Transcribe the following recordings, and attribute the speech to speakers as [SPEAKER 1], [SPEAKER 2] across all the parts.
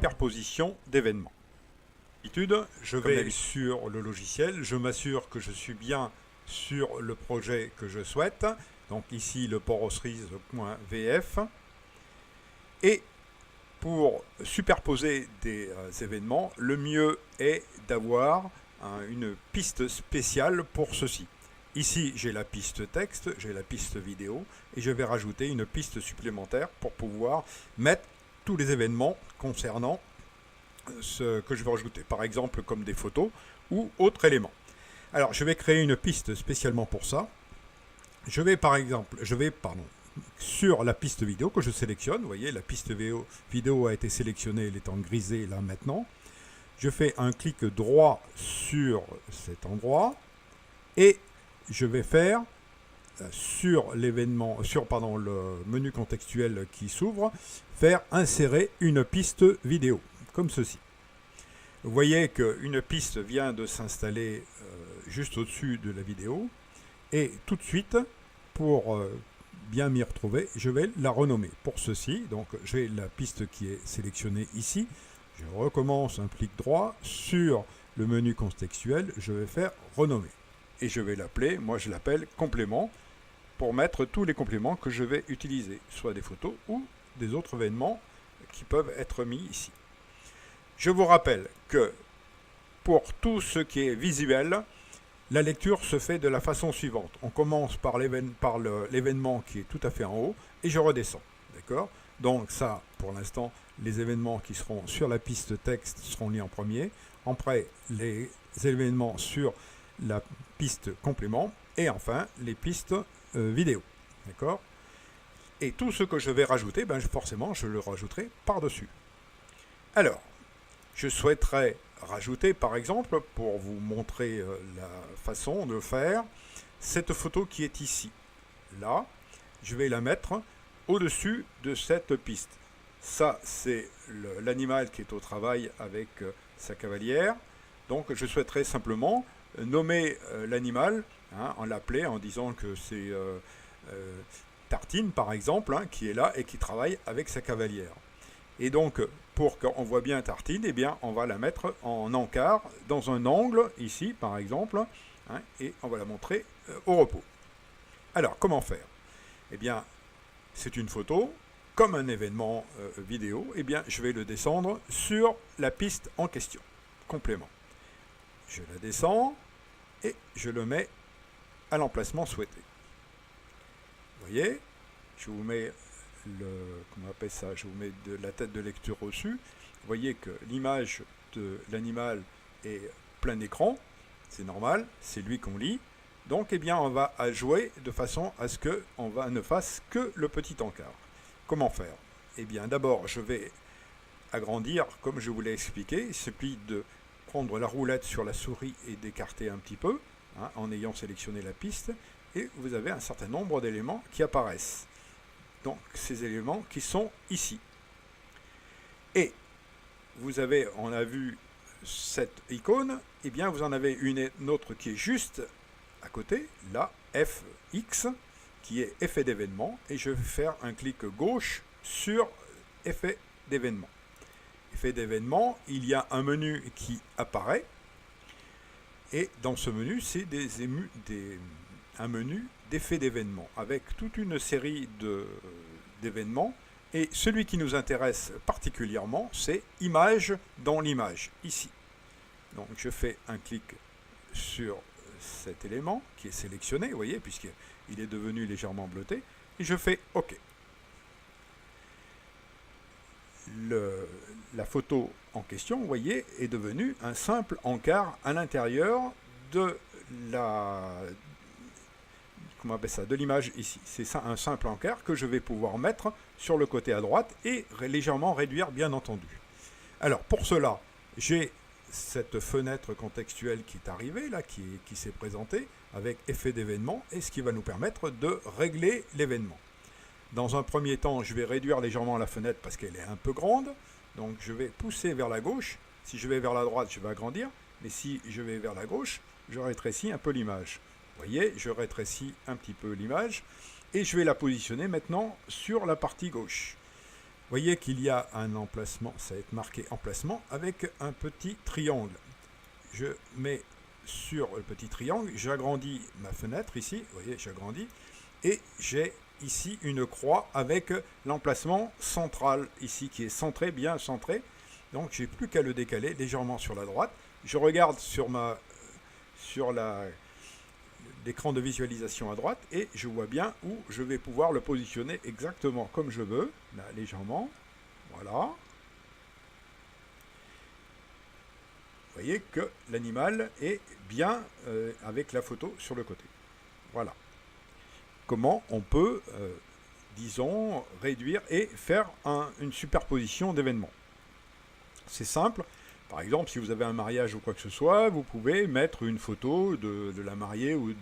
[SPEAKER 1] superposition d'événements. D'habitude, je vais sur le logiciel, je m'assure que je suis bien sur le projet que je souhaite. Donc ici, le porosrise.vf. Et pour superposer des événements, le mieux est d'avoir une piste spéciale pour ceci. Ici, j'ai la piste texte, j'ai la piste vidéo, et je vais rajouter une piste supplémentaire pour pouvoir mettre tous les événements concernant ce que je vais rajouter, par exemple comme des photos ou autres éléments. Alors, je vais créer une piste spécialement pour ça. Je vais sur la piste vidéo que je sélectionne. Vous voyez, la piste vidéo a été sélectionnée, elle est en grisé là maintenant. Je fais un clic droit sur cet endroit et je vais faire sur l'événement, le menu contextuel qui s'ouvre, faire insérer une piste vidéo, comme ceci. Vous voyez qu'une piste vient de s'installer juste au-dessus de la vidéo, et tout de suite, pour bien m'y retrouver, je vais la renommer. Pour ceci, donc j'ai la piste qui est sélectionnée ici, je recommence un clic droit sur le menu contextuel, je vais faire renommer. Et je vais l'appeler, moi je l'appelle complément, pour mettre tous les compléments que je vais utiliser, soit des photos ou des autres événements qui peuvent être mis ici. Je vous rappelle que pour tout ce qui est visuel, la lecture se fait de la façon suivante. On commence par l'événement qui est tout à fait en haut et je redescends. D'accord ? Donc ça, pour l'instant, les événements qui seront sur la piste texte seront mis en premier. Après, les événements sur la piste complément et enfin les pistes vidéo. D'accord ? Et tout ce que je vais rajouter, forcément, je le rajouterai par-dessus. Alors, je souhaiterais rajouter, par exemple, pour vous montrer la façon de faire, cette photo qui est ici. Là, je vais la mettre au-dessus de cette piste. Ça, c'est l'animal qui est au travail avec sa cavalière. Donc, je souhaiterais simplement nommer l'animal, en l'appeler, en disant que c'est Tartine, par exemple, qui est là et qui travaille avec sa cavalière. Et donc, pour qu'on voit bien Tartine, eh bien, on va la mettre en encart, dans un angle, ici, par exemple, et on va la montrer au repos. Alors, comment faire ? Eh bien, c'est une photo, comme un événement vidéo, eh bien, je vais le descendre sur la piste en question. Complément. Je la descends et je le mets à l'emplacement souhaité. Vous voyez, je vous mets comment on appelle ça, je vous mets de la tête de lecture au-dessus. Vous voyez que l'image de l'animal est plein écran, c'est normal, c'est lui qu'on lit. Donc, eh bien, on va jouer de façon à ce qu'on ne fasse que le petit encart. Comment faire ? Eh bien, d'abord, je vais agrandir, comme je vous l'ai expliqué. Il suffit de prendre la roulette sur la souris et d'écarter un petit peu, en ayant sélectionné la piste, et vous avez un certain nombre d'éléments qui apparaissent. Donc, ces éléments qui sont ici. Et on a vu cette icône, et bien vous en avez une autre qui est juste à côté, là, FX, qui est effet d'événement, et je vais faire un clic gauche sur effet d'événement. Effet d'événement, il y a un menu qui apparaît, et dans ce menu, c'est un menu d'effets d'événements, avec toute une série d'événements, et celui qui nous intéresse particulièrement, c'est image dans l'image, ici. Donc je fais un clic sur cet élément qui est sélectionné, vous voyez, puisqu'il est devenu légèrement bleuté, et je fais OK. La photo en question, vous voyez, est devenue un simple encart à l'intérieur de l'image ici. C'est ça, un simple encart que je vais pouvoir mettre sur le côté à droite et légèrement réduire, bien entendu. Alors, pour cela, j'ai cette fenêtre contextuelle qui est arrivée, là, qui s'est présentée, avec effet d'événement, et ce qui va nous permettre de régler l'événement. Dans un premier temps, je vais réduire légèrement la fenêtre parce qu'elle est un peu grande, donc je vais pousser vers la gauche. Si je vais vers la droite, je vais agrandir, mais si je vais vers la gauche, je rétrécis un peu l'image. Vous voyez, je rétrécis un petit peu l'image, et je vais la positionner maintenant sur la partie gauche. Voyez qu'il y a un emplacement, ça va être marqué emplacement, avec un petit triangle. Je mets sur le petit triangle, j'agrandis ma fenêtre ici, vous voyez, j'agrandis, et j'ai ici une croix avec l'emplacement central ici, qui est centré, bien centré. Donc j'ai plus qu'à le décaler légèrement sur la droite. Je regarde sur l'écran de visualisation à droite et je vois bien où je vais pouvoir le positionner exactement comme je veux, là légèrement, voilà. Vous voyez que l'animal est bien avec la photo sur le côté. Voilà. Comment on peut, disons, réduire et faire une superposition d'événements. C'est simple. Par exemple, si vous avez un mariage ou quoi que ce soit, vous pouvez mettre une photo de la mariée ou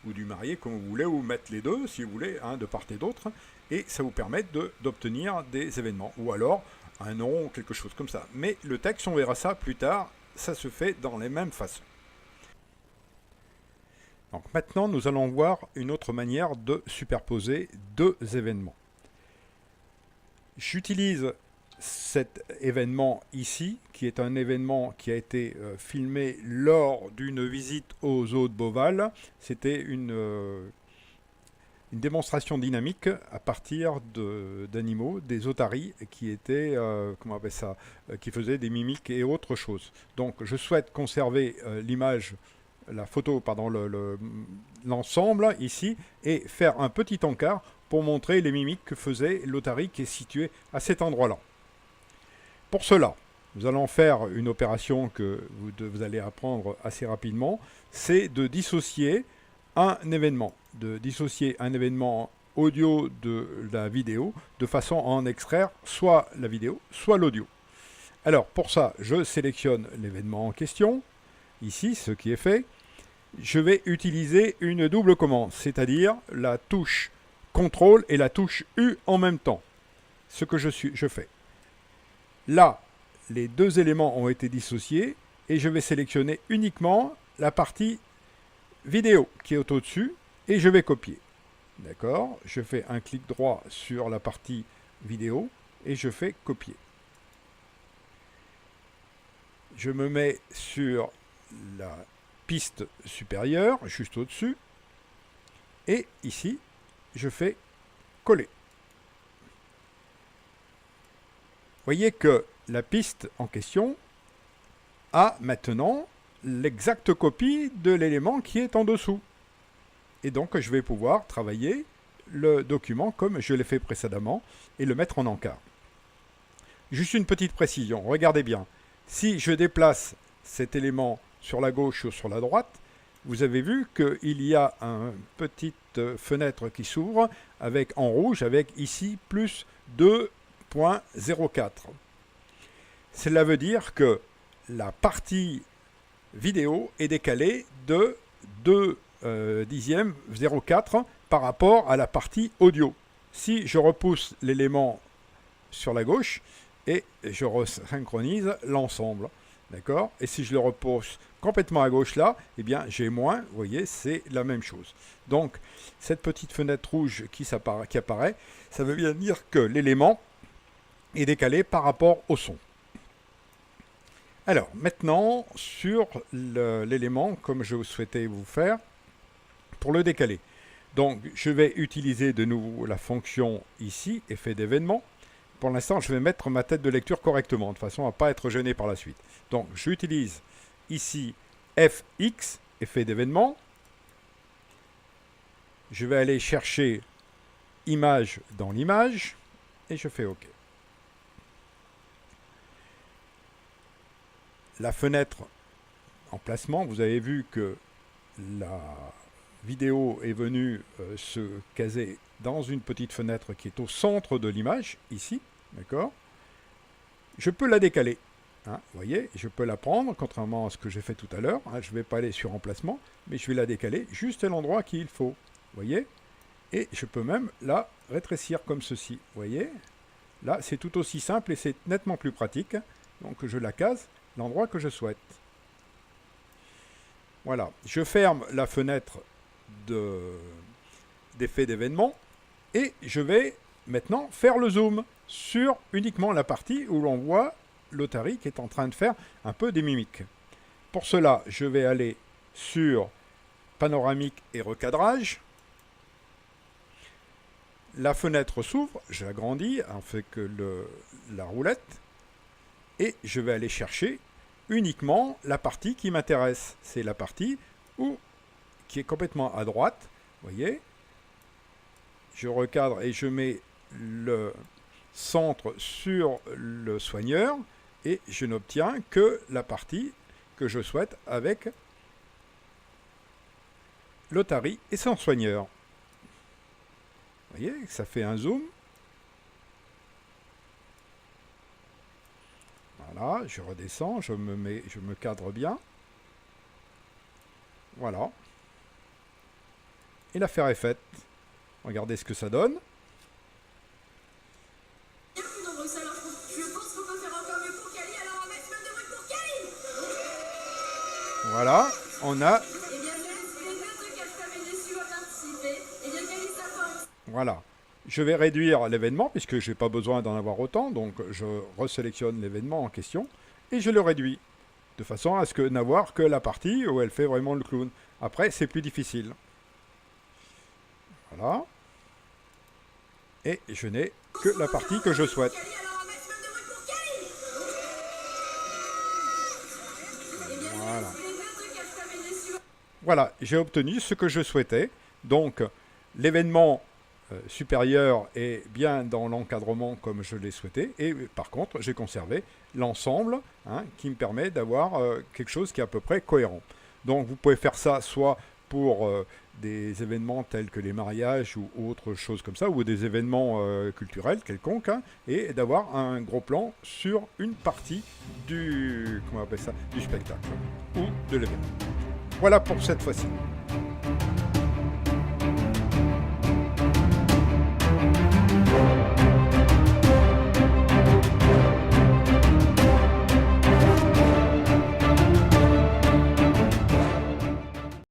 [SPEAKER 1] du marié, comme vous voulez, ou mettre les deux, si vous voulez, hein, de part et d'autre, et ça vous permet d'obtenir des événements. Ou alors, un nom, quelque chose comme ça. Mais le texte, on verra ça plus tard, ça se fait dans les mêmes façons. Donc maintenant, nous allons voir une autre manière de superposer deux événements. J'utilise cet événement ici, qui est un événement qui a été filmé lors d'une visite aux eaux de Beauval. C'était une démonstration dynamique à partir d'animaux, des otaries, qui étaient, comment on appelle ça, qui faisaient des mimiques et autres choses. Donc je souhaite conserver l'image, la photo, pardon, l'ensemble ici, et faire un petit encart pour montrer les mimiques que faisait l'otarie qui est située à cet endroit-là. Pour cela, nous allons faire une opération que vous allez apprendre assez rapidement, c'est de dissocier un événement, audio de la vidéo, de façon à en extraire soit la vidéo, soit l'audio. Alors pour ça, je sélectionne l'événement en question, ici, ce qui est fait. Je vais utiliser une double commande, c'est-à-dire la touche CTRL et la touche U en même temps. Ce que je fais. Là, les deux éléments ont été dissociés et je vais sélectionner uniquement la partie vidéo qui est au-dessus et je vais copier. D'accord? Je fais un clic droit sur la partie vidéo et je fais copier. Je me mets sur la piste supérieure, juste au-dessus, et ici, je fais coller. Voyez que la piste en question a maintenant l'exacte copie de l'élément qui est en dessous. Et donc, je vais pouvoir travailler le document comme je l'ai fait précédemment et le mettre en encart. Juste une petite précision, regardez bien. Si je déplace cet élément sur la gauche ou sur la droite, vous avez vu qu'il y a une petite fenêtre qui s'ouvre avec en rouge, avec ici plus 2.04. Cela veut dire que la partie vidéo est décalée de 2 dixièmes 0,4 par rapport à la partie audio. Si je repousse l'élément sur la gauche et je resynchronise l'ensemble, d'accord? Et si je le repousse complètement à gauche là, eh bien j'ai moins, vous voyez, c'est la même chose. Donc cette petite fenêtre rouge qui apparaît, ça veut bien dire que l'élément est décalé par rapport au son. Alors maintenant sur l'élément comme je souhaitais vous faire pour le décaler. Donc je vais utiliser de nouveau la fonction ici, effet d'événement. Pour l'instant, je vais mettre ma tête de lecture correctement, de façon à ne pas être gêné par la suite. Donc, j'utilise ici FX, effet d'événement. Je vais aller chercher image dans l'image, et je fais OK. La fenêtre emplacement, vous avez vu que la vidéo est venue se caser dans une petite fenêtre qui est au centre de l'image, ici, d'accord? Je peux la décaler, hein, vous voyez, je peux la prendre, contrairement à ce que j'ai fait tout à l'heure, hein, je ne vais pas aller sur emplacement, mais je vais la décaler juste à l'endroit qu'il faut, vous voyez? Et je peux même la rétrécir comme ceci, vous voyez? Là, c'est tout aussi simple et c'est nettement plus pratique, donc je la case l'endroit que je souhaite. Voilà, je ferme la fenêtre d'effet d'événement et je vais maintenant faire le zoom. sur uniquement la partie où l'on voit l'Otari qui est en train de faire un peu des mimiques. Pour cela, je vais aller sur panoramique et recadrage. La fenêtre s'ouvre, j'agrandis, en fait que la roulette, et je vais aller chercher uniquement la partie qui m'intéresse. C'est la partie qui est complètement à droite, vous voyez. Je recadre et je mets le centre sur le soigneur, et je n'obtiens que la partie que je souhaite avec l'Otari et son soigneur. Vous voyez, ça fait un zoom. Voilà, je redescends, je me cadre bien. Voilà. Et l'affaire est faite. Regardez ce que ça donne. Voilà, on a... Voilà. Je vais réduire l'événement, puisque je n'ai pas besoin d'en avoir autant, donc je resélectionne l'événement en question, et je le réduis, de façon à ce que n'avoir que la partie où elle fait vraiment le clown. Après, c'est plus difficile. Voilà. Et je n'ai que la partie que je souhaite. Voilà. Voilà, j'ai obtenu ce que je souhaitais. Donc, l'événement supérieur est bien dans l'encadrement comme je l'ai souhaité. Et par contre, j'ai conservé l'ensemble qui me permet d'avoir quelque chose qui est à peu près cohérent. Donc, vous pouvez faire ça soit pour des événements tels que les mariages ou autre chose comme ça, ou des événements culturels quelconques, et d'avoir un gros plan sur une partie du, comment on appelle ça, du spectacle ou de l'événement. Voilà pour cette fois-ci.